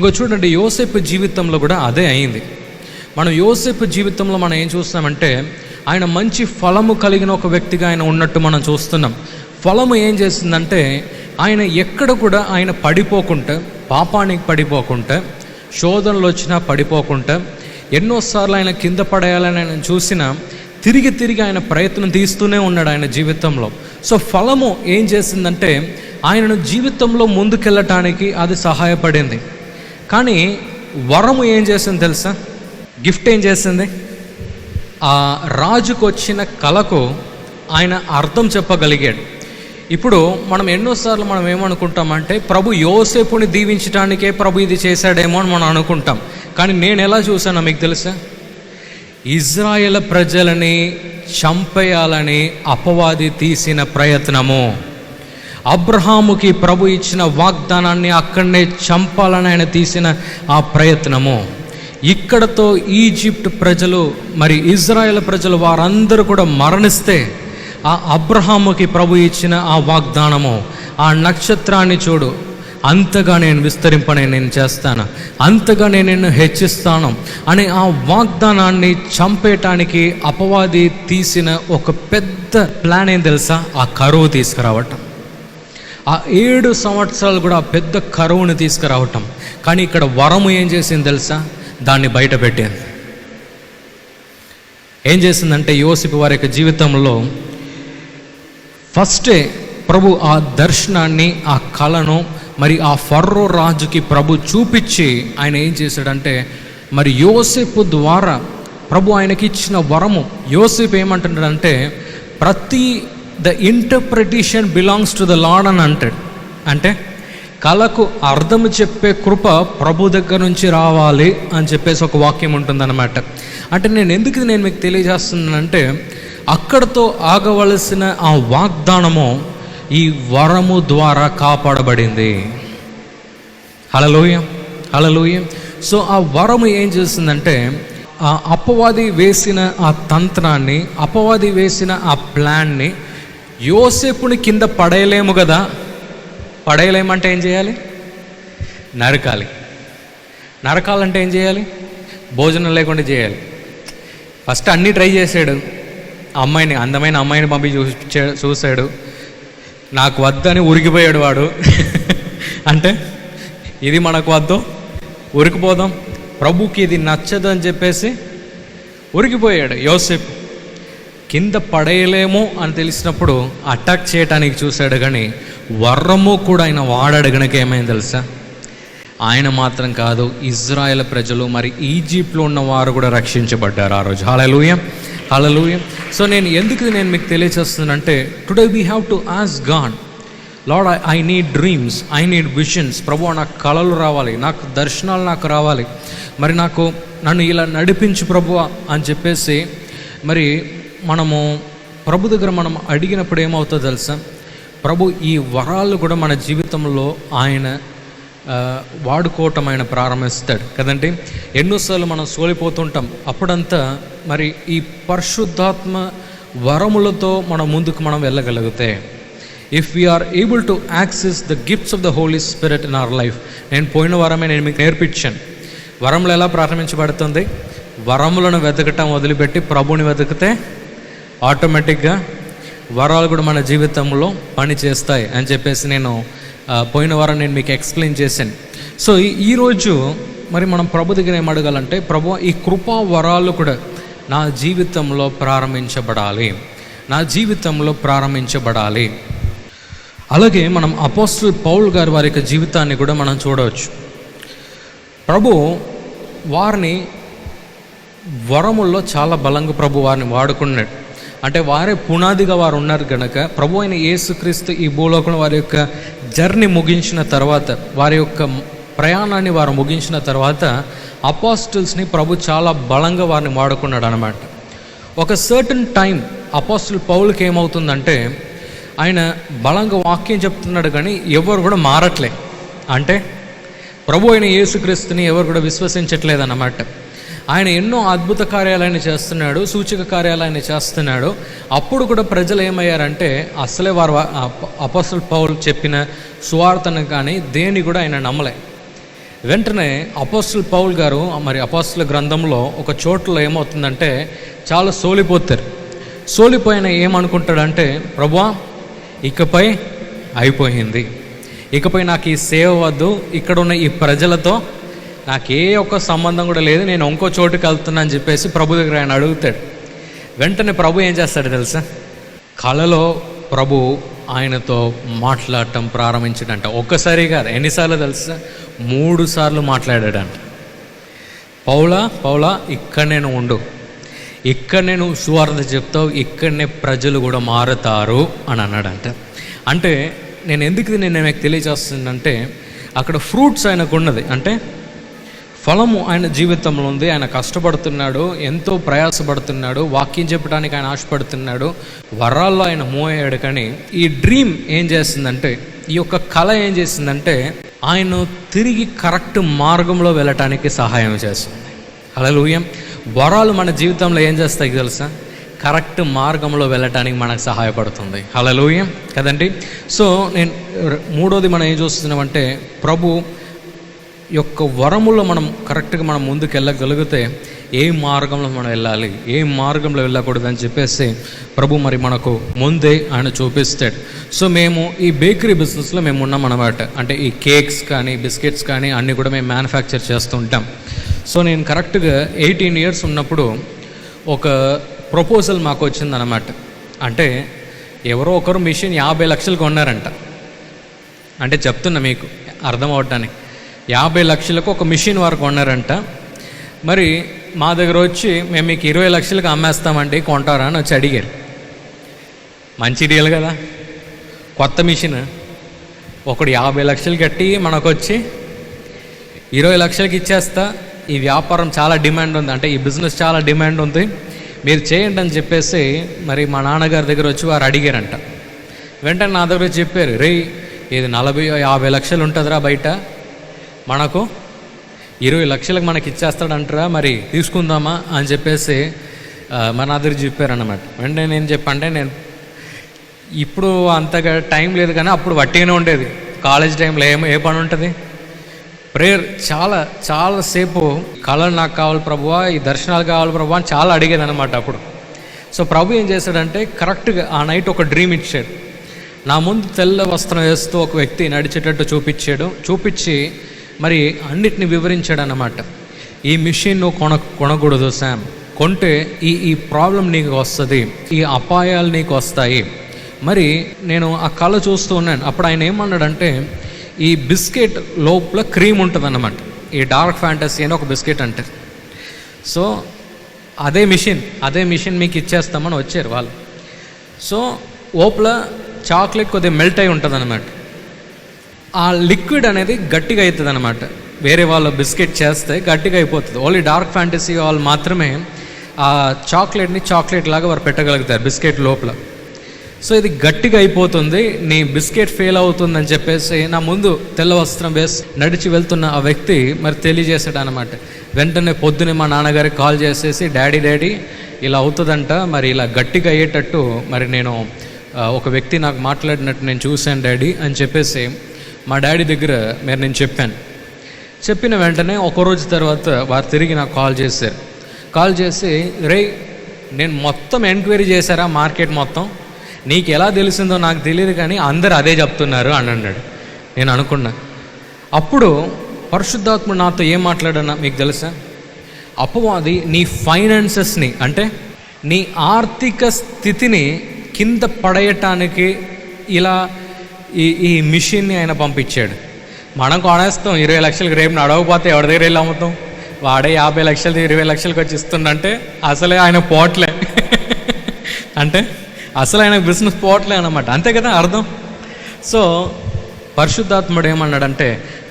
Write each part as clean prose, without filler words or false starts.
ఇంకో చూడండి, యోసేపు జీవితంలో కూడా అదే అయింది. మనం యోసేపు జీవితంలో మనం ఏం చూస్తామంటే, ఆయన మంచి ఫలము కలిగిన ఒక వ్యక్తిగా ఆయన ఉన్నట్టు మనం చూస్తున్నాం. ఫలము ఏం చేసిందంటే, ఆయన ఎక్కడ కూడా ఆయన పడిపోకుండా, పాపానికి పడిపోకుండా, శోధనలు వచ్చినా పడిపోకుండా, ఎన్నోసార్లు ఆయన కింద పడేయాలని ఆయన చూసినా తిరిగి తిరిగి ఆయన ప్రయత్నం తీస్తూనే ఉన్నాడు ఆయన జీవితంలో. సో ఫలము ఏం చేసిందంటే, ఆయనను జీవితంలో ముందుకెళ్ళటానికి అది సహాయపడింది. కానీ వరము ఏం చేసింది తెలుసా? గిఫ్ట్ ఏం చేసింది? ఆ రాజుకు వచ్చిన కళకు ఆయన అర్థం చెప్పగలిగాడు. ఇప్పుడు మనం ఎన్నోసార్లు మనం ఏమనుకుంటామంటే, ప్రభు యోసేపుని దీవించడానికే ప్రభు ఇది చేశాడేమో అని మనం అనుకుంటాం. కానీ నేను ఎలా చూసానో మీకు తెలుసా? ఇజ్రాయేల్ ప్రజలని చంపేయాలని అపవాది తీసిన ప్రయత్నము, అబ్రహాముకి ప్రభు ఇచ్చిన వాగ్దానాన్ని అక్కడనే చంపాలని ఆయన తీసిన ఆ ప్రయత్నము, ఇక్కడతో ఈజిప్ట్ ప్రజలు మరి ఇజ్రాయేల్ ప్రజలు వారందరూ కూడా మరణిస్తే ఆ అబ్రహాముకి ప్రభు ఇచ్చిన ఆ వాగ్దానము, ఆ నక్షత్రాన్ని చూడు, అంతగా నేను విస్తరింపనే నేను చేస్తాను, అంతగా నేను నిన్ను హెచ్చిస్తాను అనే ఆ వాగ్దానాన్ని చంపేయటానికి అపవాది తీసిన ఒక పెద్ద ప్లాన్ ఏం తెలుసా? ఆ కరువు తీసుకురావటం. ఆ 7 సంవత్సరాలు కూడా ఆ పెద్ద కరువుని తీసుకురావటం. కానీ ఇక్కడ వరము ఏం చేసింది తెలుసా? దాన్ని బయట పెట్టింది. ఏం చేసిందంటే, యోసేపు వారి యొక్క జీవితంలో ఫస్టే ప్రభు ఆ దర్శనాన్ని, ఆ కళను మరి ఆ ఫరో రాజుకి ప్రభు చూపించి ఆయన ఏం చేశాడంటే, మరి యోసేపు ద్వారా ప్రభు ఆయనకి ఇచ్చిన వరము. యోసేపు ఏమంటున్నాడంటే, the interpretation belongs to the lord అని అంటాడు. అంటే కళకు అర్థం చెప్పే కృప ప్రభు దగ్గర నుంచి రావాలి అని చెప్పేసి ఒక వాక్యం ఉంటుందన్నమాట. అంటే నేను మీకు తెలియజేస్తున్నానంటే, అక్కడతో ఆగవలసిన ఆ వాగ్దానము ఈ వరము ద్వారా కాపాడబడింది. హల్లెలూయా, హల్లెలూయా. సో ఆ వరము ఏం చేస్తుందంటే, ఆ అపవాది వేసిన ఆ తంత్రాన్ని, అపవాది వేసిన ఆ ప్లాన్ని యోసేపుని కింద పడేయలేము కదా. పడేయలేమంటే ఏం చేయాలి? నరకాలి. నరకాలంటే ఏం చేయాలి? భోజనం లేకుండా చేయాలి. ఫస్ట్ అన్నీ ట్రై చేశాడు. అమ్మాయిని, అందమైన అమ్మాయిని పంపి చూశాడు. నాకు వద్దని ఉరికిపోయాడు వాడు. అంటే ఇది మనకు వద్దు, ఉరికిపోదాం, ప్రభుకి ఇది నచ్చదు అని చెప్పేసి ఉరికిపోయాడు యోసేపు. కింద పడేయలేము అని తెలిసినప్పుడు అటాక్ చేయడానికి చూశాడు. కానీ వరము కూడా ఆయన వాడాడు. గనక ఏమైంది తెలుసా? ఆయన మాత్రం కాదు, ఇజ్రాయెల్ ప్రజలు మరి ఈజిప్ట్లో ఉన్న వారు కూడా రక్షించబడ్డారు ఆ రోజు. హల్లెలూయా, హల్లెలూయా. సో నేను మీకు తెలియచేస్తున్నానంటే, today we have to ask God, Lord I need dreams, I need visions. ప్రభు నాకు కళలు రావాలి, నాకు దర్శనాలు నాకు రావాలి, మరి నన్ను ఇలా నడిపించు ప్రభు అని చెప్పేసి మరి మనము ప్రభు దగ్గర మనం అడిగినప్పుడు ఏమవుతుందో తెలుసా? ప్రభు ఈ వరాలు కూడా మన జీవితంలో ఆయన వాడుకోవటం ఆయన ప్రారంభిస్తాడు కదండి. ఎన్నోసార్లు మనం సోలిపోతుంటాం. అప్పుడంతా మరి ఈ పరిశుద్ధాత్మ వరములతో మనం ముందుకు వెళ్ళగలిగితే, if we are able to access the gifts of the Holy Spirit in our life. నేను పోయిన వారమే నేను మీకు నేర్పించాను, వరములు ఎలా ప్రారంభించబడుతుంది. వరములను వెతకటం వదిలిపెట్టి ప్రభుని వెతికితే ఆటోమేటిక్గా వరాలు కూడా మన జీవితంలో పని చేస్తాయి అని చెప్పేసి నేను పోయిన వారం నేను మీకు ఎక్స్ప్లెయిన్ చేశాను. సో ఈరోజు మరి మనం ప్రభు దగ్గర ఏం అడగాలంటే, ప్రభు ఈ కృపా వరాలు కూడా నా జీవితంలో ప్రారంభించబడాలి, నా జీవితంలో ప్రారంభించబడాలి. అలాగే మనం అపోస్తలు పౌలు గారి వారి యొక్క జీవితాన్ని కూడా మనం చూడవచ్చు. ప్రభు వారిని వరముల్లో చాలా బలంగా ప్రభు వారిని వాడుకున్నాడు. అంటే వారే పునాదిగా వారు ఉన్నారు కనుక ప్రభు అయిన యేసుక్రీస్తు ఈ భూలోకంలో వారి యొక్క జర్నీ ముగించిన తర్వాత, వారి యొక్క ప్రయాణాన్ని వారు ముగించిన తర్వాత అపోస్టల్స్ని ప్రభు చాలా బలంగా వారిని వాడుకున్నాడు అనమాట. ఒక సర్టన్ టైం అపోస్టల్ పౌలుకి ఏమవుతుందంటే, ఆయన బలంగా వాక్యం చెప్తున్నాడు కానీ ఎవరు కూడా మారట్లే. అంటే ప్రభు అయిన యేసుక్రీస్తుని ఎవరు కూడా విశ్వసించట్లేదు అన్నమాట. ఆయన ఎన్నో అద్భుత కార్యాలయాన్ని చేస్తున్నాడు, సూచక కార్యాలయాన్ని చేస్తున్నాడు. అప్పుడు కూడా ప్రజలు ఏమయ్యారంటే, అసలే వారు అపోస్తలుడు పౌలు చెప్పిన సువార్తను కానీ దేని కూడా ఆయన నమ్మలే. వెంటనే అపోస్తలుడు పౌలు గారు మరి అపోస్తలుల గ్రంథంలో ఒక చోట్ల ఏమవుతుందంటే చాలా సోలిపోతారు. సోలిపోయిన ఏమనుకుంటాడంటే, ప్రభువా ఇకపై అయిపోయింది, ఇకపై నాకు ఈ సేవ వద్దు, ఇక్కడ ఉన్న ఈ ప్రజలతో నాకు ఏ ఒక్క సంబంధం కూడా లేదు, నేను ఇంకో చోటుకి వెళ్తున్నా అని చెప్పేసి ప్రభు దగ్గర ఆయన అడుగుతాడు. వెంటనే ప్రభు ఏం చేస్తాడు తెలుసా? కళలో ప్రభు ఆయనతో మాట్లాడటం ప్రారంభించాడంట. ఒక్కసారి కాదు, ఎన్నిసార్లు తెలుసా? 3 సార్లు మాట్లాడాడంట. పౌలా ఇక్కడ నేను ఉండు, ఇక్కడ నేను సువార్త చెప్తావు, ఇక్కడనే ప్రజలు కూడా మారుతారు అని అన్నాడంట. అంటే నేను మీకు తెలియజేస్తుందంటే, అక్కడ ఫ్రూట్స్ ఆయనకు ఉన్నది, అంటే ఫలము ఆయన జీవితంలో ఉంది. ఆయన కష్టపడుతున్నాడు, ఎంతో ప్రయాసపడుతున్నాడు, వాక్యం చెప్పడానికి ఆయన ఆశపడుతున్నాడు, వరాల్లో ఆయన మూవ్ అయ్యాడు. కానీ ఈ డ్రీమ్ ఏం చేస్తుందంటే, ఈ యొక్క కళ ఏం చేసిందంటే ఆయన తిరిగి కరెక్ట్ మార్గంలో వెళ్ళటానికి సహాయం చేస్తుంది. హల్లెలూయా. వరాలు మన జీవితంలో ఏం చేస్తాయి తెలుసా? కరెక్ట్ మార్గంలో వెళ్ళటానికి మనకు సహాయపడుతుంది. హల్లెలూయా కదండి. సో నేను మూడోది మనం ఏం చూస్తున్నామంటే, ప్రభు యొక్క వరములో మనం కరెక్ట్గా మనం ముందుకు వెళ్ళగలిగితే ఏ మార్గంలో మనం వెళ్ళాలి, ఏ మార్గంలో వెళ్ళకూడదని చెప్పేసి ప్రభు మరి మనకు ముందే ఆయన చూపిస్తాడు. సో మేము ఈ బేకరీ బిజినెస్లో మేము ఉన్నాం అన్నమాట. అంటే ఈ కేక్స్ కానీ బిస్కెట్స్ కానీ అన్నీ కూడా మేము మ్యానుఫ్యాక్చర్ చేస్తుంటాం. సో నేను కరెక్ట్గా 18 years ఉన్నప్పుడు ఒక ప్రపోజల్ మాకు వచ్చిందన్నమాట. అంటే ఎవరో ఒకరు మిషన్ 50 లక్షలు కొన్నారంట. అంటే చెప్తున్నా మీకు అర్థం అవటానికి, 50 లక్షలకు ఒక మిషన్ వారు కొన్నారంట. మరి మా దగ్గర వచ్చి మేము మీకు 20 లక్షలకు అమ్మేస్తామండి, కొంటారా అని వచ్చి అడిగారు. మంచి డీల్ కదా, కొత్త మిషన్. ఒకడు 50 లక్షలు కట్టి మనకు వచ్చి 20 లక్షలకి ఇచ్చేస్తా, ఈ వ్యాపారం చాలా డిమాండ్ ఉంది, అంటే ఈ బిజినెస్ చాలా డిమాండ్ ఉంది, మీరు చేయండి అని చెప్పేసి మరి మా నాన్నగారి దగ్గర వచ్చి వారు అడిగారంట. వెంటనే నా దగ్గర చెప్పారు, రే ఇది 40-50 లక్షలు ఉంటుందిరా బయట, మనకు 20 లక్షలకు మనకి ఇచ్చేస్తాడంటారా, మరి తీసుకుందామా అని చెప్పేసి మా నా దగ్గర చెప్పారన్నమాట. వెంటనే నేను చెప్పంటే, నేను ఇప్పుడు అంతగా టైం లేదు కానీ అప్పుడు వట్టిగానే ఉండేది. కాలేజ్ టైంలో ఏ పని ఉంటుంది, ప్రేయర్ చాలాసేపు కళలు నాకు కావాలి ప్రభువా, ఈ దర్శనాలు కావాలి ప్రభువా అని చాలా అడిగేది అనమాట అప్పుడు. సో ప్రభు ఏం చేశాడంటే కరెక్ట్గా ఆ నైట్ ఒక డ్రీమ్ ఇచ్చాడు. నా ముందు తెల్ల వస్త్రం వేస్తూ ఒక వ్యక్తి నడిచేటట్టు చూపించి మరి అన్నిటిని వివరించాడు అన్నమాట. ఈ మిషన్ నువ్వు కొనకూడదు శామ్, కొంటే ఈ ప్రాబ్లం నీకు వస్తుంది, ఈ అపాయాలు నీకు వస్తాయి. మరి నేను ఆ కళ చూస్తూ ఉన్నాను. అప్పుడు ఆయన ఏమన్నాడంటే, ఈ బిస్కెట్ లోపల క్రీమ్ ఉంటుంది అన్నమాట. ఈ డార్క్ ఫ్యాంటసీ అని ఒక బిస్కెట్ అంటారు. సో అదే మిషన్ మీకు ఇచ్చేస్తామని వచ్చారు వాళ్ళు. సో లోపల చాక్లెట్ కొద్దిగా మెల్ట్ అయి ఉంటుంది అన్నమాట. ఆ లిక్విడ్ అనేది గట్టిగా అవుతుంది అనమాట. వేరే వాళ్ళు బిస్కెట్ చేస్తే గట్టిగా అయిపోతుంది. ఓన్లీ డార్క్ ఫ్యాంటసీ వాళ్ళు మాత్రమే ఆ చాక్లెట్ని చాక్లెట్ లాగా వారు పెట్టగలుగుతారు బిస్కెట్ లోపల. సో ఇది గట్టిగా అయిపోతుంది, నీ బిస్కెట్ ఫెయిల్ అవుతుందని చెప్పేసి నా ముందు తెల్ల వస్త్రం వేసి నడిచి వెళ్తున్న ఆ వ్యక్తి మరి తెలియజేశాడు అనమాట. వెంటనే పొద్దునే మా నాన్నగారికి కాల్ చేసేసి, డాడీ ఇలా అవుతుందంట, మరి ఇలా గట్టిగా అయ్యేటట్టు మరి నేను ఒక వ్యక్తి నాకు మాట్లాడినట్టు నేను చూశాను డాడీ అని చెప్పేసి మా డాడీ దగ్గర మరి నేను చెప్పిన వెంటనే ఒకరోజు తర్వాత వారు తిరిగి నాకు కాల్ చేసి రే నేను మొత్తం ఎంక్వైరీ చేశారా మార్కెట్ మొత్తం, నీకు ఎలా తెలిసిందో నాకు తెలియదు కానీ అందరు అదే చెప్తున్నారు అని అన్నాడు. నేను అనుకున్నా. అప్పుడు పరిశుద్ధాత్ముడు నాతో ఏం మాట్లాడన్నా మీకు తెలుసా? అపవాది నీ ఫైనాన్సెస్ని, అంటే నీ ఆర్థిక స్థితిని కింద పడేయటానికి ఇలా ఈ మిషన్ని ఆయన పంపించాడు. మనం కొనేస్తాం 20 లక్షలకు, రేపు నడవకపోతే ఎవరి దగ్గర వెళ్ళి అమ్ముతాం, వాడే 50 లక్షలు 20 లక్షలకు వచ్చి ఇస్తుండంటే అసలే ఆయన పోట్లే అంటే అసలు ఆయన బిజినెస్ పోవట్లే అన్నమాట. అంతే కదా అర్థం. సో పరిశుద్ధాత్ముడు ఏమన్నాడంటే,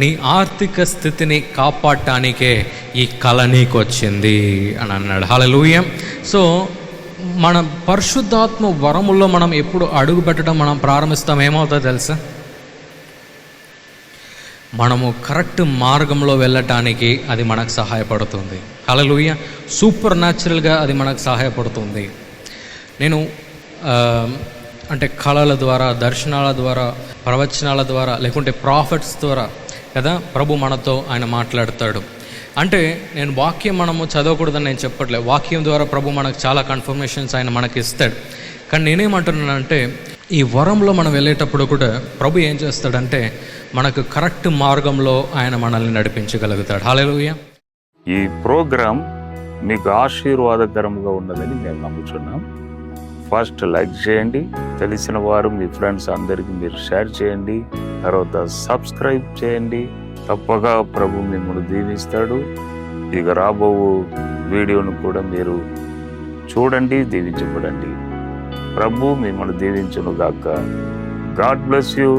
నీ ఆర్థిక స్థితిని కాపాడటానికే ఈ కళ నీకు వచ్చింది అని అన్నాడు. హల్లెలూయా. సో మన పరిశుద్ధాత్మ వరముల్లో మనం ఎప్పుడు అడుగు పెట్టడం మనం ప్రారంభిస్తాం, ఏమవుతుందో తెలుసా? మనము కరెక్ట్ మార్గంలో వెళ్ళటానికి అది మనకు సహాయపడుతుంది. హల్లెలూయా. సూపర్ న్యాచురల్గా అది మనకు సహాయపడుతుంది. నేను అంటే కళల ద్వారా, దర్శనాల ద్వారా, ప్రవచనాల ద్వారా, లేకుంటే ప్రాఫిట్స్ ద్వారా కదా. ప్రభు మనతో ఆయన మాట్లాడతాడు. అంటే నేను వాక్యం మనము చదవకూడదని నేను చెప్పట్లేదు. వాక్యం ద్వారా ప్రభు మనకు చాలా కన్ఫర్మేషన్స్ ఆయన మనకి ఇస్తాడు. కానీ నేనేమంటున్నానంటే ఈ వరంలో మనం వెళ్ళేటప్పుడు కూడా ప్రభు ఏం చేస్తాడంటే మనకు కరెక్ట్ మార్గంలో ఆయన మనల్ని నడిపించగలుగుతాడు. హల్లెలూయా. ఈ ప్రోగ్రాం మీకు ఆశీర్వాదకరంగా ఉన్నదని మేము నమ్ముతున్నాం. ఫస్ట్ లైక్ చేయండి, తెలిసిన వారు మీ ఫ్రెండ్స్ అందరికీ మీరు షేర్ చేయండి, తర్వాత సబ్స్క్రైబ్ చేయండి. తప్పగా ప్రభు మిమ్మల్ని దీవిస్తాడు. ఇక రాబో వీడియోను కూడా మీరు చూడండి, దీవించబడండి. ప్రభు మిమ్మల్ని దీవించును గాక. God bless you.